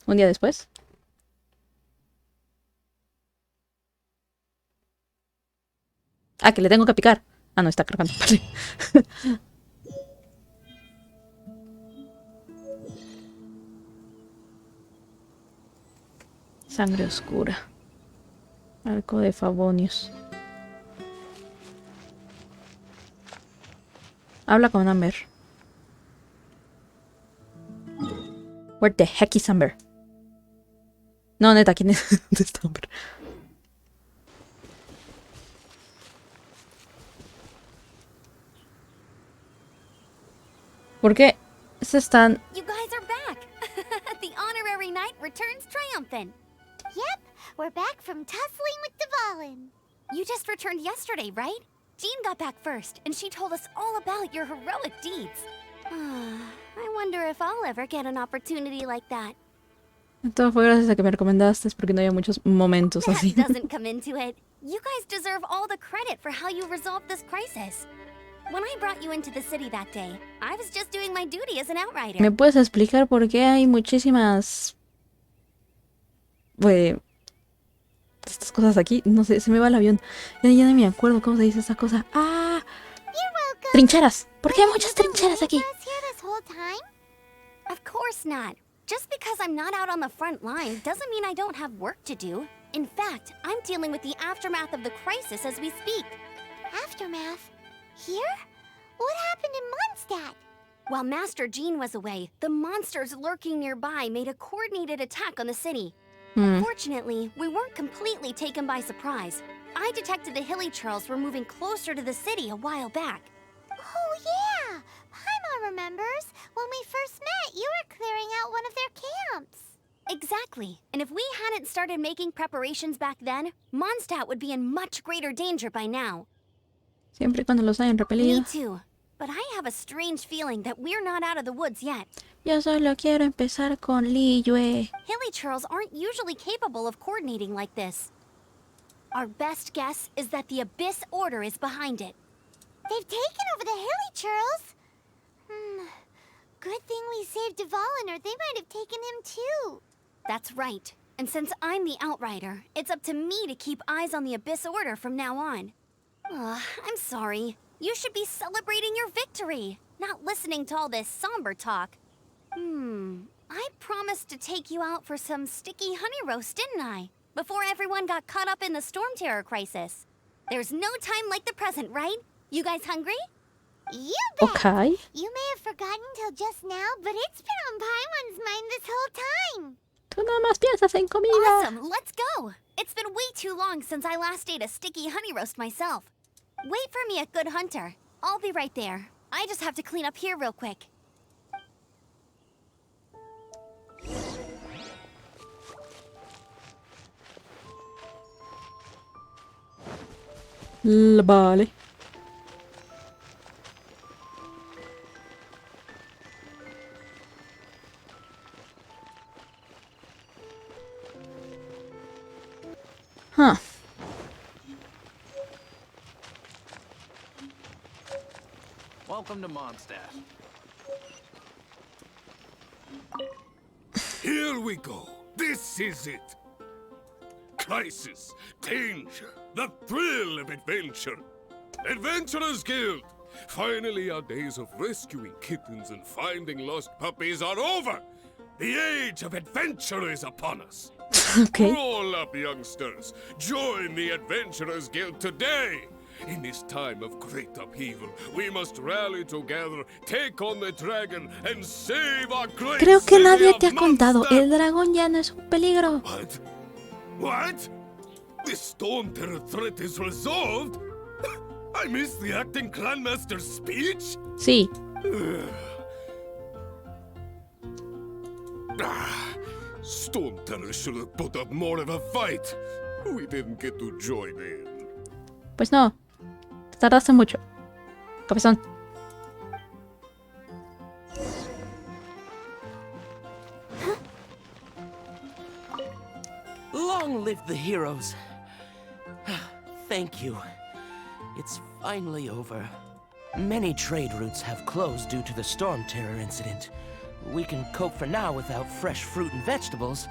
Un día después. Ah, que le tengo que picar. Ah, no, está cargando. Vale. Sangre oscura. Arco de Favonius. Habla con Amber. Where the heck is Amber? No, neta, ¿quién es? ¿Dónde está Amber? ¿Por qué se están...? You guys are back. The honorary knight returns triumphant. Yep, we're back from tussling with Dvalin. You just returned yesterday, right? Jean got back first, and she told us all about your heroic deeds. I wonder if I'll ever get an opportunity like that. Todo fue gracias a que me recomendaste, porque no había muchos momentos así. That doesn't come into it. You guys deserve all the credit for how you resolved this crisis. When I brought you into the city that day, I was just doing my duty as an outrider. ¿Me puedes explicar por qué hay muchísimas... estas cosas aquí? No sé, se me va el avión. Ya no me acuerdo cómo se dice esa cosa. ¡Ah! ¡Trincheras! ¿Por qué hay muchas trincheras aquí? Of course not. Just because I'm not out on the front line doesn't mean I don't have work to do. In fact, I'm dealing with the aftermath of the crisis as we speak. Aftermath? Here? What happened in Mondstadt? While Master Jean was away, the monsters lurking nearby made a coordinated attack on the city. Fortunately, we weren't completely taken by surprise. I detected the Hilly Churls were moving closer to the city a while back. Oh yeah! Paimon remembers. When we first met, you were clearing out one of their camps. Exactly. And if we hadn't started making preparations back then, Mondstadt would be in much greater danger by now. Siempre y cuando los hayan repelido. Me too. But I have a strange feeling that we're not out of the woods yet. Yo solo quiero empezar con Liyue. Hilly Churls aren't usually capable of coordinating like this. Our best guess is that the Abyss Order is behind it. They've taken over the Hilly Churls. Good thing we saved Dvalin, or they might have taken him too. That's right. And since I'm the Outrider, it's up to me to keep eyes on the Abyss Order from now on. I'm sorry. You should be celebrating your victory, not listening to all this somber talk. I promised to take you out for some sticky honey roast, didn't I? Before everyone got caught up in the storm terror crisis. There's no time like the present, right? You guys hungry? You bet! Okay. You may have forgotten till just now, but it's been on Paimon's mind this whole time. Tú nada más piensas en comida. Awesome, let's go! It's been way too long since I last ate a sticky honey roast myself. Wait for me at Good Hunter. I'll be right there. I just have to clean up here real quick. Vale. Huh. Welcome to Mondstadt. Here we go. This is it. Crisis, danger, the thrill of adventure. Adventurers Guild. Finally, our days of rescuing kittens and finding lost puppies are over. The age of adventure is upon us. Okay. Roll up, youngsters. Join the Adventurers Guild today. In this time of great upheaval, we must rally together, take on the dragon, and save our great Creo que city nadie of te ha contado. Mondstadt. El dragón ya no es un peligro. What? What? The Storm Terror threat is resolved? I missed the acting clanmaster's speech? Sí. Storm Terror should have put up more of a fight. We didn't get to join in. Pues no. Te tardaste mucho. Cabezón. Long live the heroes. Thank you. It's finally over. Many trade routes have closed due to the storm terror incident. We can cope for now without fresh fruit and vegetables.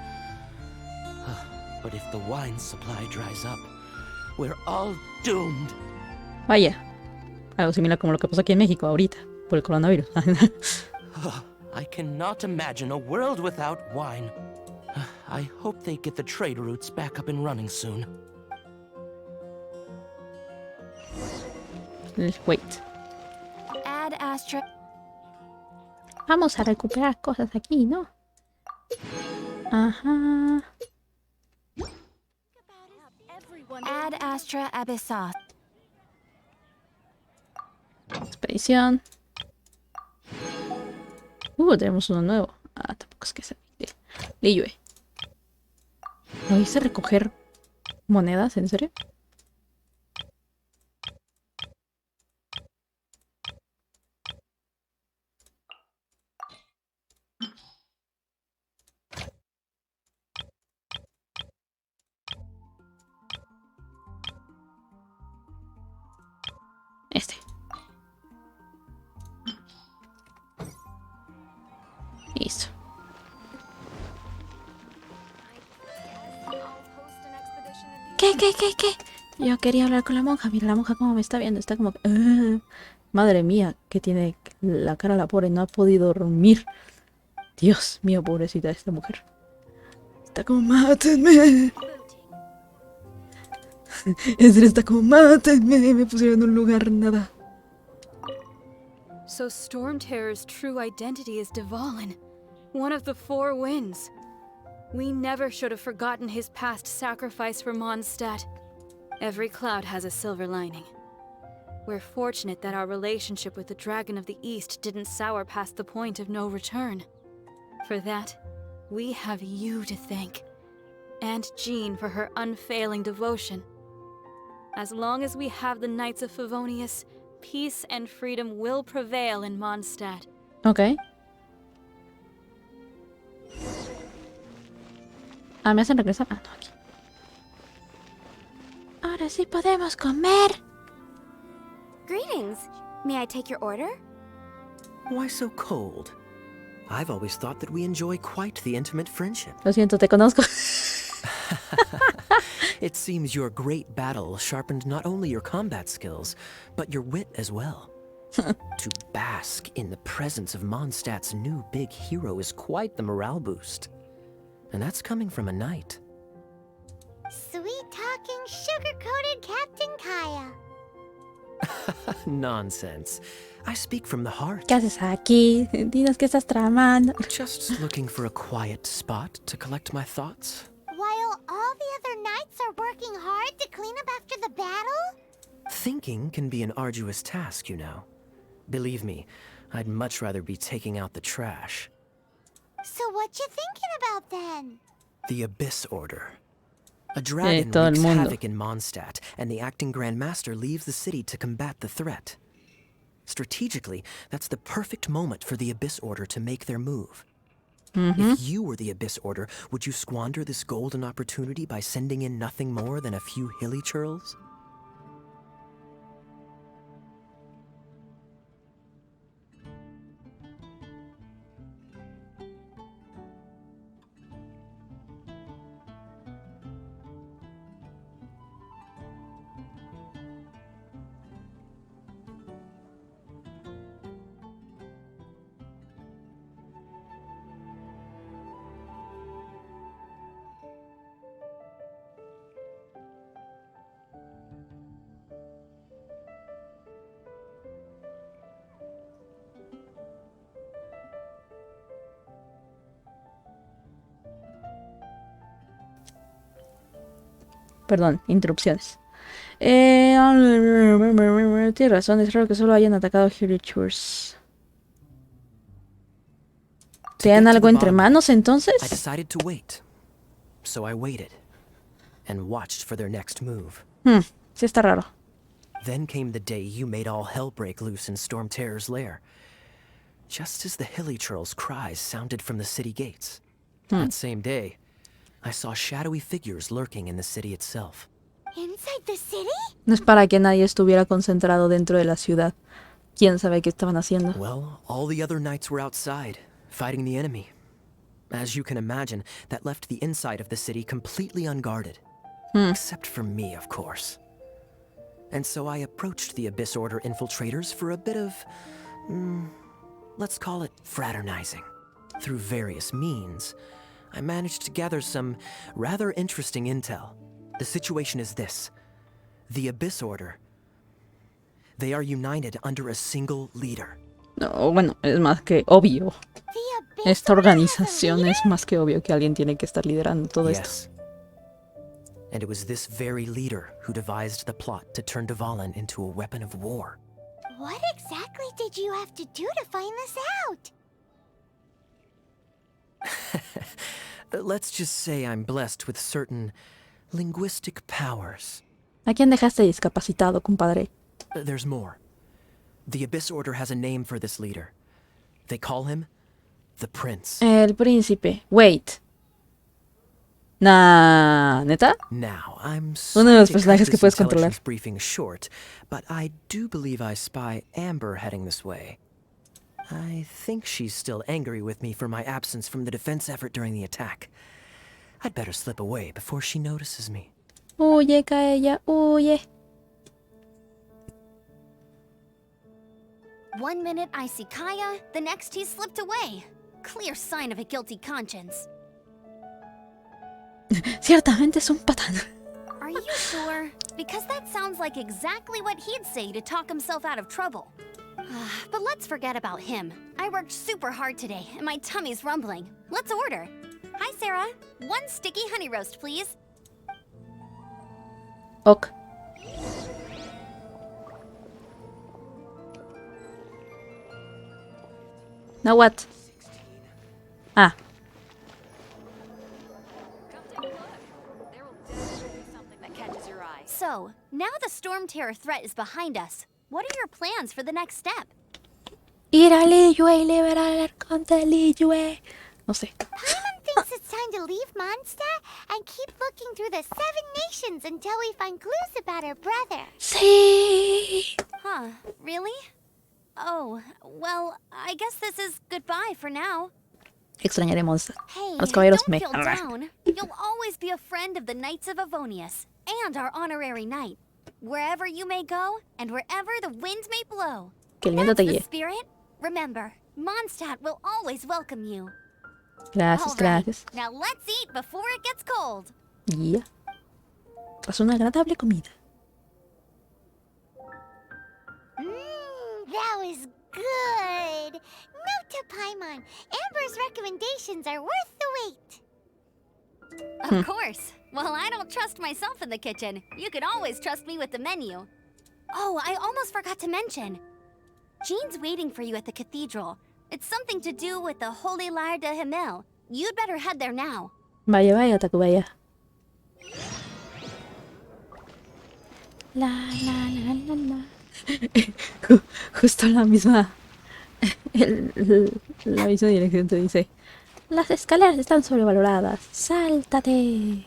But if the wine supply dries up, we're all doomed. Vaya, algo similar como lo que pasó aquí en México ahorita, por el coronavirus. I cannot imagine a world without wine. I hope they get the trade routes back up and running soon. Wait. Add astra. Vamos a recuperar cosas aquí, ¿no? Ajá. Add astra abyssos. Expedición. Tenemos uno nuevo. Ah, tampoco es que sea Liyue. ¿No hice recoger monedas? ¿En serio? Este. Listo. ¿Qué? Yo quería hablar con la monja. Mira la monja cómo me está viendo. Está como... Madre mía, que tiene la cara la pobre. No ha podido dormir. Dios mío, pobrecita esta mujer. Está como... ¡Mátenme! En serio, está como... ¡Mátenme! Me pusieron en un lugar nada. So Stormterror's true identity is Dvalin, one of the four winds. We never should have forgotten his past sacrifice for Mondstadt. Every cloud has a silver lining. We're fortunate that our relationship with the Dragon of the East didn't sour past the point of no return. For that, we have you to thank. And Jean for her unfailing devotion. As long as we have the Knights of Favonius, peace and freedom will prevail in Mondstadt. Ok. Ah, me hacen regresar. Ah, no, aquí. Ahora sí podemos comer. Greetings. May I take your order? Why so cold? I've always thought that we enjoy quite the intimate friendship. Lo siento, te conozco. It seems your great battle sharpened not only your combat skills, but your wit as well. To bask in the presence of Mondstadt's new big hero is quite the morale boost. And that's coming from a knight. Sweet-talking, sugar-coated Captain Kaya. Nonsense. I speak from the heart. ¿Qué haces aquí? Dinos qué estás tramando. Just looking for a quiet spot to collect my thoughts. While all the other knights are working hard to clean up after the battle? Thinking can be an arduous task, you know. Believe me, I'd much rather be taking out the trash. So what you thinking about then? The Abyss Order. A dragon todo el wreaks mundo. havoc in Mondstadt, and the acting Grand Master leaves the city to combat the threat. Strategically, that's the perfect moment for the Abyss Order to make their move. If you were the Abyss Order, would you squander this golden opportunity by sending in nothing more than a few hilly churls? Perdón, interrupciones. Tienes razón, es raro que solo hayan atacado Hurricanes. ¿Te dan algo entre manos I entonces? decided to wait. So I waited and watched for their next move. Sí está raro. Then came the day you made all hell break loose in Storm Terror's lair. Just as the hilly churls' cries sounded from the city gates. That same day, I saw shadowy figures lurking in the city itself. Inside the city? No es para que nadie estuviera concentrado dentro de la ciudad. ¿Quién sabe qué estaban haciendo? Well, all the other knights were outside, fighting the enemy. As you can imagine, that left the inside of the city completely unguarded. Except for me, of course. And so I approached the Abyss Order infiltrators for a bit of, let's call it fraternizing. Through various means, I managed to gather some rather interesting intel. The situation is this. The Abyss Order, they are united under a single leader. No, bueno, es más que obvio. The Abyss Esta Order has a organización leader? es más que obvio que alguien tiene que estar liderando todo esto. Yes. And it was this very leader who devised the plot to turn Dvalin into a weapon of war. What exactly did you have to do to find this out? Let's just say I'm blessed with certain linguistic powers. ¿A quién dejaste discapacitado, compadre? There's more. The Abyss Order has a name for this leader. They call him the Prince. El príncipe. Wait. Nah, ¿neta? Now, I'm Uno de los sorry to cut personajes que this puedes controlar. intelligence briefing short, but I do believe I spy Amber heading this way. I think she's still angry with me for my absence from the defense effort during the attack. I'd better slip away before she notices me. Huye, Kaella, huye. 1 minute I see Kaya, the next he slipped away. Clear sign of a guilty conscience. Ciertamente es un patán. Are you sure? Because that sounds like exactly what he'd say to talk himself out of trouble. But let's forget about him. I worked super hard today, and my tummy's rumbling. Let's order. Hi, Sarah. 1 sticky honey roast, please. Ok. Now what? Ah. So, now the Storm Terror threat is behind us. What are your plans for the next step? Ir a Liyue y liberar al arconte Liyue. No sé. Paimon thinks it's time to leave Mondstadt and keep looking through the 7 nations until we find clues about her brother. Sí. Huh, really? Oh, well, I guess this is goodbye for now. Extrañaré Mondstadt. Hey, A los caballeros don't me. feel down. You'll always be a friend of the Knights of Avonius and our honorary knight. Wherever you may go and wherever the wind may blow. Que el viento That's te the guíe. spirit. Remember, Mondstadt will always welcome you. Gracias, All right, gracias. now let's eat before it gets cold. Ya. Tras una agradable comida. That was good. Note to Paimon, Amber's recommendations are worth the wait. Of course. Well, I don't trust myself in the kitchen. You can always trust me with the menu. Oh, I almost forgot to mention. Jean's waiting for you at the cathedral. It's something to do with the Holy Lyre de Himmel. You'd better head there now. Vaya, vaya, Tacubaya. La, la, la, la, la. Justo la misma. La misma dirección te dice: las escaleras están sobrevaloradas. ¡Sáltate!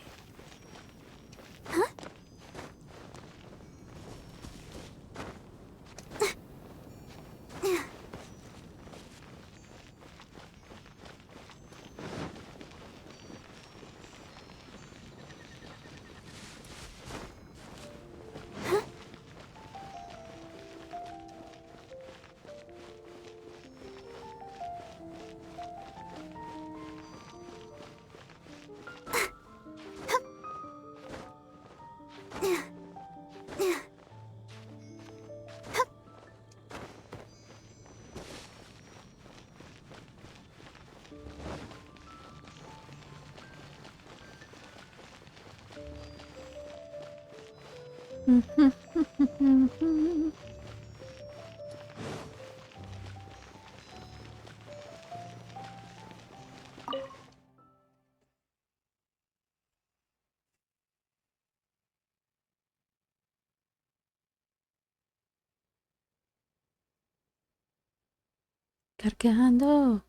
Cargando.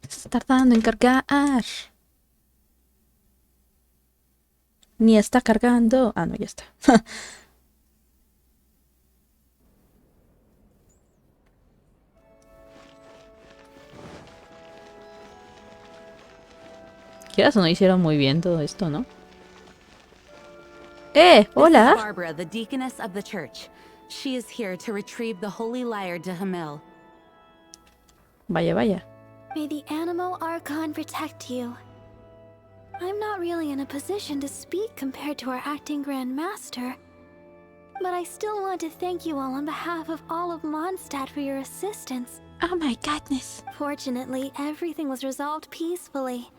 Está tardando en cargar. Ni está cargando. Ah, no, ya está. Quieras o no, hicieron muy bien todo esto, ¿no? This is Hola. Barbara, the deaconess of the church. She is here to retrieve the holy lyre to Hamel. Vaya, vaya. May the Anemo Archon protect you. I'm not really in a position to speak compared to our acting Grand Master, but I still want to thank you all on behalf of all of Mondstadt for your assistance. Oh my goodness. Fortunately, everything was resolved peacefully.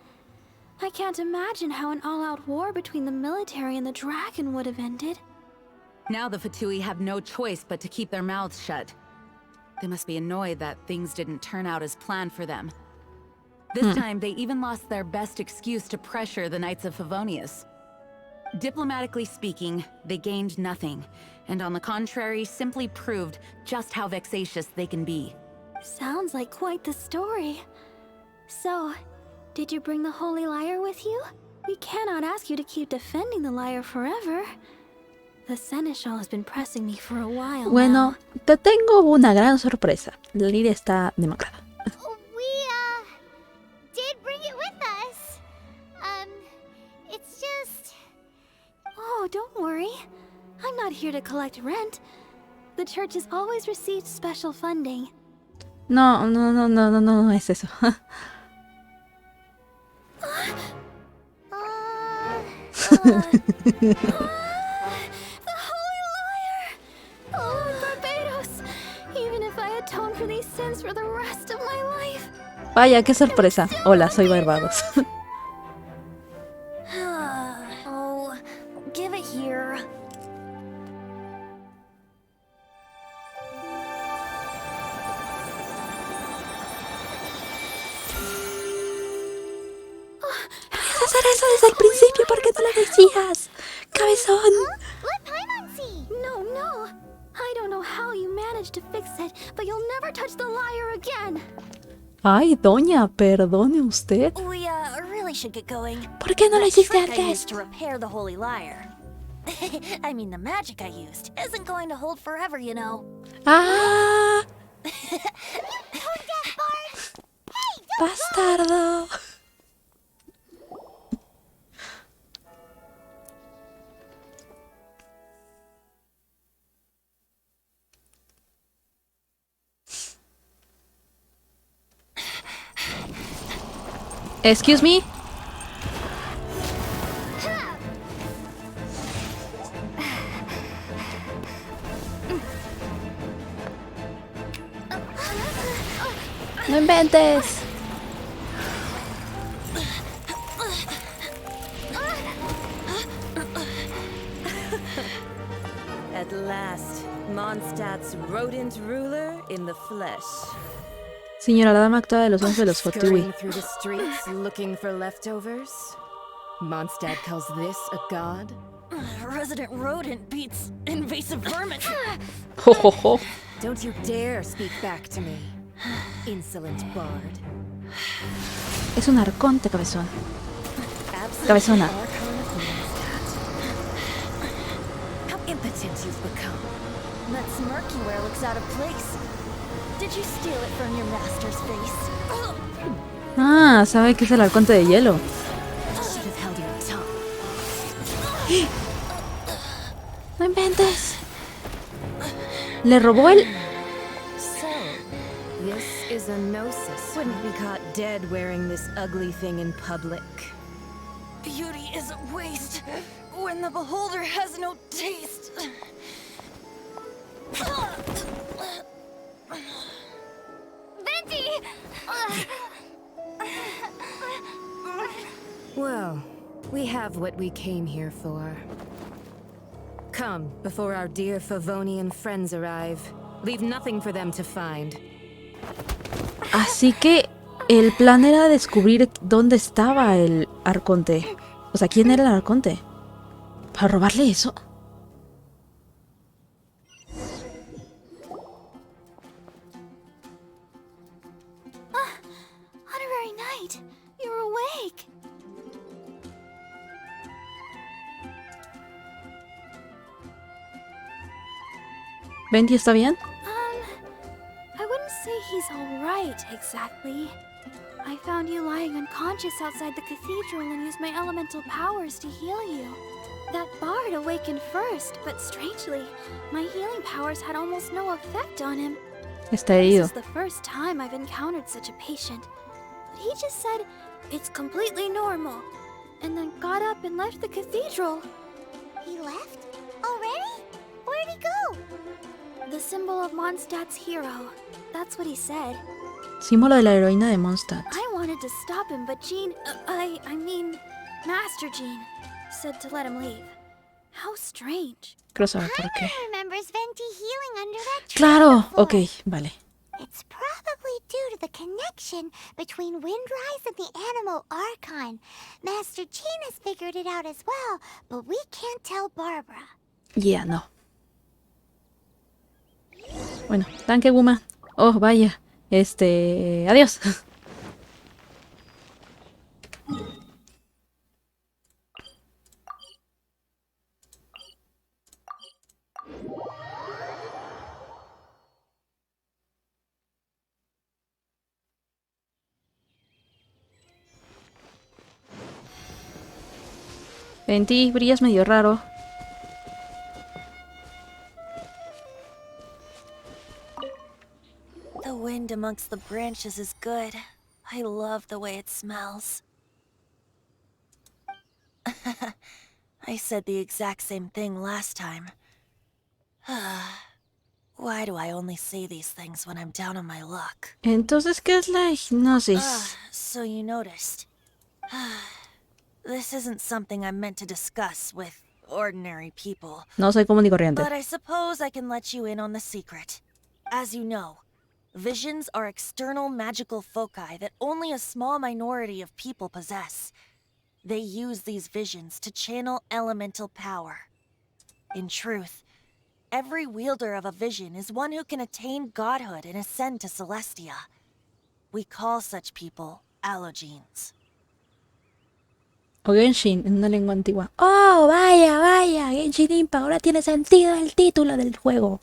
I can't imagine how an all-out war between the military and the dragon would have ended. Now the Fatui have no choice but to keep their mouths shut. They must be annoyed that things didn't turn out as planned for them. This time, they even lost their best excuse to pressure the Knights of Favonius. Diplomatically speaking, they gained nothing, and on the contrary, simply proved just how vexatious they can be. Sounds like quite the story. So, did you bring the Holy Lyre with you? We cannot ask you to keep defending the lyre forever. The Seneschal has been pressing me for a while Bueno, now. te tengo una gran sorpresa. La Lidia está demacrada. We, did bring it with us. It's just... Oh, don't worry. I'm not here to collect rent. The church has always received special funding. No, no, no, no, no, no, no es eso. The Holy Lyre! Oh, Lord Barbados! Even if I atone for these sins for the rest of my life. Vaya, qué sorpresa. Hola, soy Barbados. Oh, give it here. Hacer eso desde el principio, ¿por qué no lo decías? Cabezón. Let Paimon see! No, no! I don't know how you managed to fix it, but you'll never touch the lyre again! Ay, doña, perdone usted. We really should get going. ¿Por qué no lo That hiciste trick I antes? used to repair the holy lyre. I mean, the magic I used isn't going to hold forever, you know. Ah, bastardo. Excuse me. No inventes. At last, Mondstadt's rodent ruler in the flesh. Señora, la dama actuada de los ojos de los Fatui. Scurrying through the streets looking for leftovers. Mondstadt calls this a god? Resident rodent beats invasive vermin. Ho, ho, ho. Don't you dare speak back to me, insolent bard. Es un arconte, cabezón. Absolute Cabezona. archon of Mondstadt. How impotent you've become. That smirk you wear looks out of place. Did you steal it from your master's face? Ah, sabe que es el arconte de hielo. Should have held your tongue. No inventes. Le robó el... So, this is a gnosis. Wouldn't be caught dead wearing this ugly thing in public. Beauty is a waste when the beholder has no taste. Venti! Well, we have what we came here for. Come, before our dear Favonian friends arrive. Leave nothing for them to find. Así que el plan era descubrir dónde estaba el arconte. O sea, ¿quién era el arconte? ¿Para robarle eso? Honorary Knight, you're awake. ¿Venti está bien? I wouldn't say he's alright exactly. I found you lying unconscious outside the cathedral and used my elemental powers to heal you. That bard awakened first, but strangely, my healing powers had almost no effect on him. Está This herido. is the first time I've encountered such a patient. But he just said, it's completely normal, and then got up and left the cathedral. He left? Already? Where'd he go? The symbol of Mondstadt's hero. That's what he said. Símbolo de la heroína de Mondstadt. I wanted to stop him, but Jean, I mean, Master Jean, said to let him leave. How strange. Quiero saber por qué. Paimon remembers Venti healing under that tree Claro. before. Ok, vale. It's probably due to the connection between Windrise and the Anemo Archon. Master Jean has figured it out as well, but we can't tell Barbara. Ya, no. Bueno, danke, woman. Oh, vaya. Adiós. Venti, brillas medio raro. The wind amongst the branches is good. I love the way it smells. I said the exact same thing last time. Why do I only say these things when I'm down on my luck? Entonces, ¿qué es la hipnosis? So you noticed. This isn't something I'm meant to discuss with ordinary people. No soy común y corriente. But I suppose I can let you in on the secret. As you know, visions are external magical foci that only a small minority of people possess. They use these visions to channel elemental power. In truth, every wielder of a vision is one who can attain godhood and ascend to Celestia. We call such people allogenes. O Genshin, en una lengua antigua. Oh, vaya, vaya. Genshin Impact. Ahora tiene sentido el título del juego.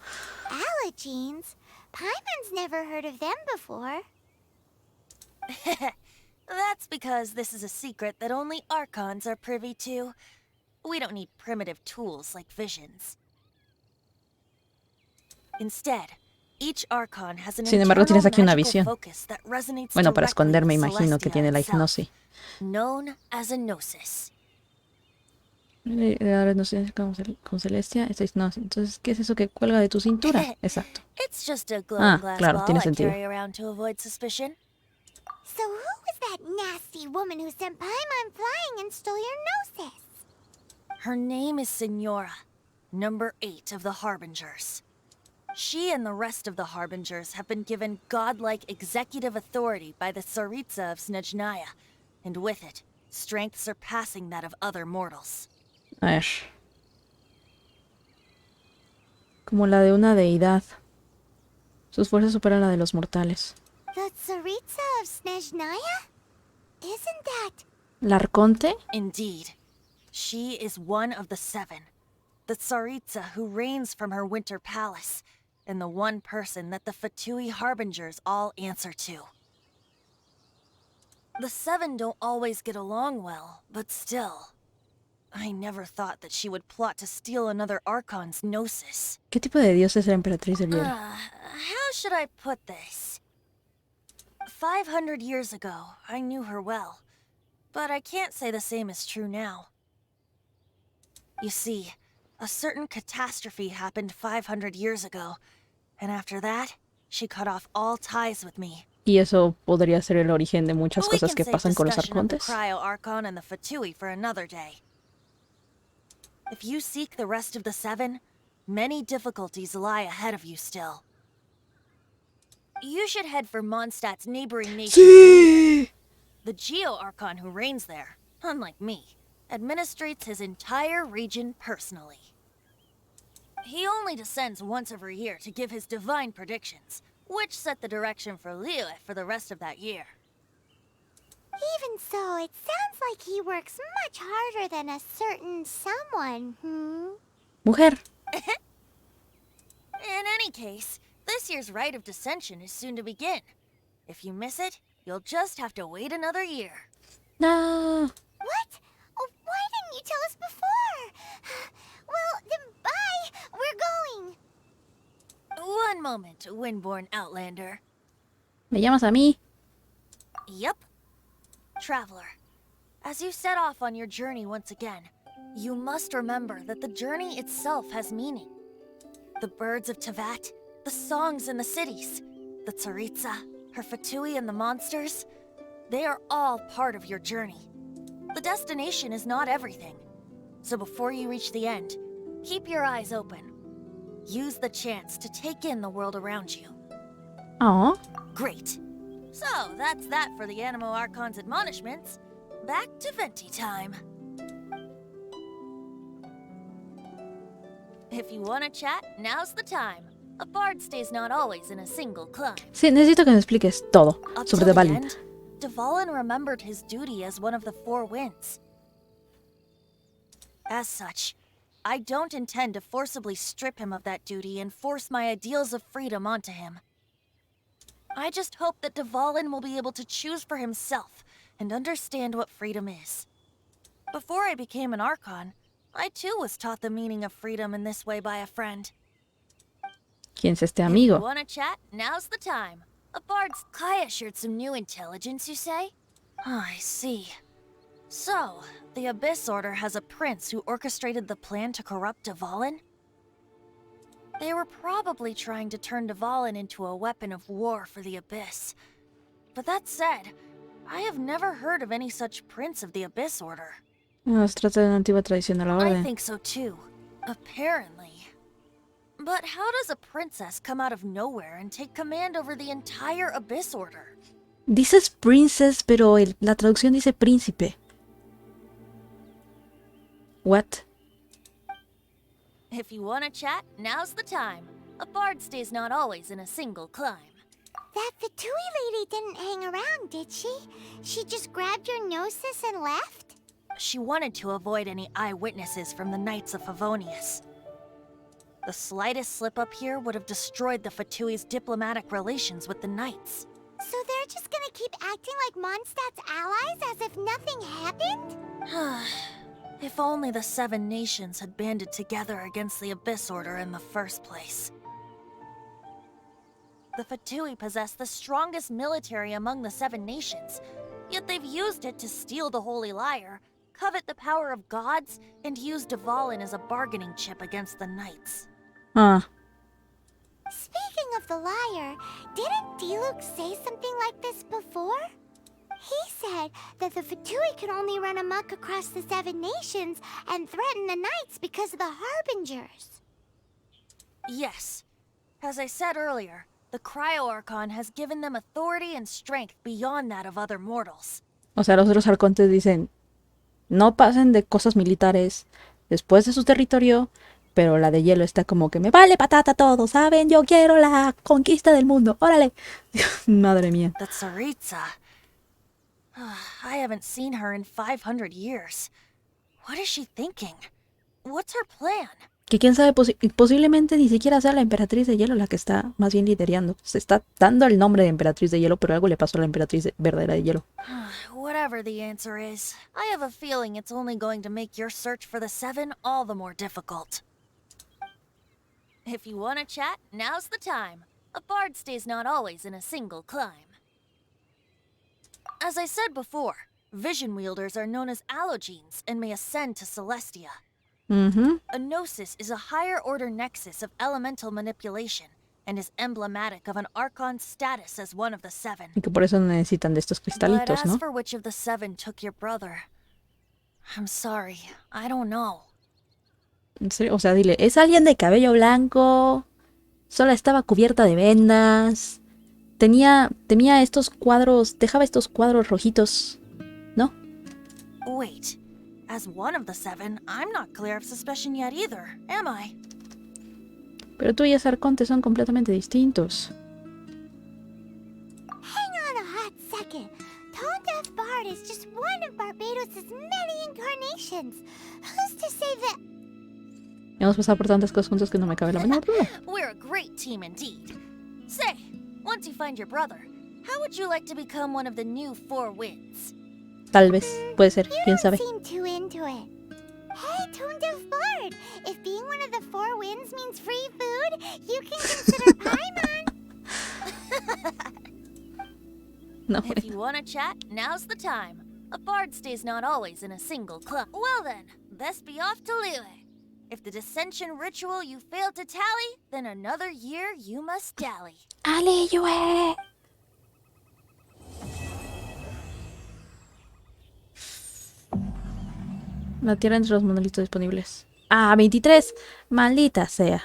Allogenes? Paimon's never heard of them before. That's because this is a secret that only Archons are privy to. We don't need primitive tools like visions. Instead, each Archon has an Sin embargo, tienes aquí una magical visión. focus that resonates Bueno, para directly esconderme, with imagino que Celestia tiene la itself, hipnosis. known as a gnosis. Ahora no sé, con Celestia, esta hipnosis. Entonces, ¿qué es eso que cuelga de tu cintura? Exacto. It's just a glowing glass claro, ball tiene I sentido. carry around to avoid suspicion. So who was that nasty woman who sent Paimon flying and stole your gnosis? Her name is Señora, number 8 of the Harbingers. She and the rest of the Harbingers have been given godlike executive authority by the Tsaritsa of Snezhnaya, and with it, strength surpassing that of other mortals. A ver. Como la de una deidad. Sus fuerzas superan la de los mortales. The Tsaritsa of Snezhnaya? Isn't that... ¿La Arconte? Indeed. She is one of the 7, the Tsaritsa who reigns from her winter palace, and the one person that the Fatui Harbingers all answer to. The 7 don't always get along well, but still. I never thought that she would plot to steal another Archon's gnosis. ¿Qué tipo de dios es la emperatriz del hielo? How should I put this? 500 years ago, I knew her well, but I can't say the same is true now. You see, a certain catastrophe happened 500 years ago, and after that, she cut off all ties with me. Y eso podría ser el origen de muchas We cosas can que save pasan con los discussion of the arcontes. Cryo-Archon and the Fatui for another day. If you seek the rest of the 7, many difficulties lie ahead of you still. You should head for Mondstadt's neighboring nation. Sí. The Geo-Archon who reigns there, unlike me, administrates his entire region personally. He only descends once every year to give his divine predictions, which set the direction for Liyue for the rest of that year. Even so, it sounds like he works much harder than a certain someone, Mujer. In any case, this year's rite of descension is soon to begin. If you miss it, You'll just have to wait another year. No. What? Oh, why didn't you tell us before? Well, then bye. We're going. One moment, Windborn Outlander. ¿Me llamas a mí? Yep. Traveler, as you set off on your journey once again, you must remember that the journey itself has meaning. The birds of Tevat, the songs in the cities, the Tsaritsa, her Fatui and the monsters, they are all part of your journey. The destination is not everything. So before you reach the end, keep your eyes open. Use the chance to take in the world around you. Oh. Great. So, that's that for the Anemo Archon's admonishments. Back to Venti time. If you want to chat, now's the time. A bard stays not always in a single climb. Sí, necesito que me expliques todo Up sobre till the Dvalin. end, Dvalin remembered his duty as one of the four winds. As such, I don't intend to forcibly strip him of that duty and force my ideals of freedom onto him. I just hope that Dvalin will be able to choose for himself and understand what freedom is. Before I became an Archon, I too was taught the meaning of freedom in this way by a friend. ¿Quién es este If you amigo? wanna chat, now's the time. A bard's Kaya shared some new intelligence, you say? Oh, I see. So, the Abyss Order has a prince who orchestrated the plan to corrupt Dvalin? They were probably trying to turn Dvalin into a weapon of war for the Abyss. But that said, I have never heard of any such prince of the Abyss Order. No, se trata de una antigua tradición de la I orden. think so too. Apparently. But how does a princess come out of nowhere and take command over the entire Abyss Order? Dices princess, pero la traducción dice príncipe. What? If you want to chat, now's the time. A bard stays not always in a single climb. That Fatui lady didn't hang around, did she? She just grabbed your gnosis and left? She wanted to avoid any eyewitnesses from the Knights of Favonius. The slightest slip up here would have destroyed the Fatui's diplomatic relations with the Knights. So they're just gonna keep acting like Mondstadt's allies as if nothing happened? If only the Seven Nations had banded together against the Abyss Order in the first place. The Fatui possess the strongest military among the Seven Nations, yet they've used it to steal the Holy Lyre, covet the power of gods, and use Dvalin as a bargaining chip against the Knights. Ah. Speaking of the lyre, didn't Diluc say something like this before? He said that the Fatui could only run amok across the Seven Nations and threaten the Knights because of the Harbingers. Yes. As I said earlier, the Cryo-Archon has given them authority and strength beyond that of other mortals. O sea, los otros arcontes dicen, no pasen de cosas militares después de su territorio, pero la de hielo está como que me vale patata todo, ¿saben? Yo quiero la conquista del mundo, órale. Madre mía. The Tsaritsa. I haven't seen her in 500 years. What is she thinking? What's her plan? Que quién sabe, posiblemente ni siquiera sea la emperatriz de hielo la que está más bien liderando. Se está dando el nombre de emperatriz de hielo, pero algo le pasó a la emperatriz verdadera de hielo. Whatever the answer is, I have a feeling it's only going to make your search for the Seven all the more difficult. If you want to chat, now's the time. A bard stays not always in a single climb. As I said before, vision wielders are known as allogenes and may ascend to Celestia. A gnosis is a higher order nexus of elemental manipulation and is emblematic of an Archon's status as one of the Seven. Y que por eso necesitan de estos But cristalitos, as ¿no? for which of the Seven took your brother, I'm sorry, I don't know. En serio, o sea, dile, es alguien de cabello blanco, sola estaba cubierta de vendas, tenía estos cuadros, dejaba estos cuadros rojitos, ¿no? Wait, as one of the Seven, I'm not clear of suspicion yet either, am I? Pero tú y ese arconte son completamente distintos. Hang on a hot second. Tone Deaf Bard is just one of Barbados' many incarnations. Who's to say that... Hemos pasado por tantas cosas juntos que no me cabe la menor duda. We're a great team indeed. Say, once you find your brother, how would you like to become one of the new Four Winds? Tal vez, puede ser, quién You sabe. don't seem too into it. Hey, Toned of Bard! If being one of the Four Winds means free food, you can consider Paimon. No, If you want to chat, now's the time. A bard stays not always in a single club. Well then, best be off to Liyue. If the dissension ritual you failed to tally, then another year you must dally. ¡Aliyue! La tierra entre los monolitos disponibles. ¡Ah, 23! ¡Maldita sea!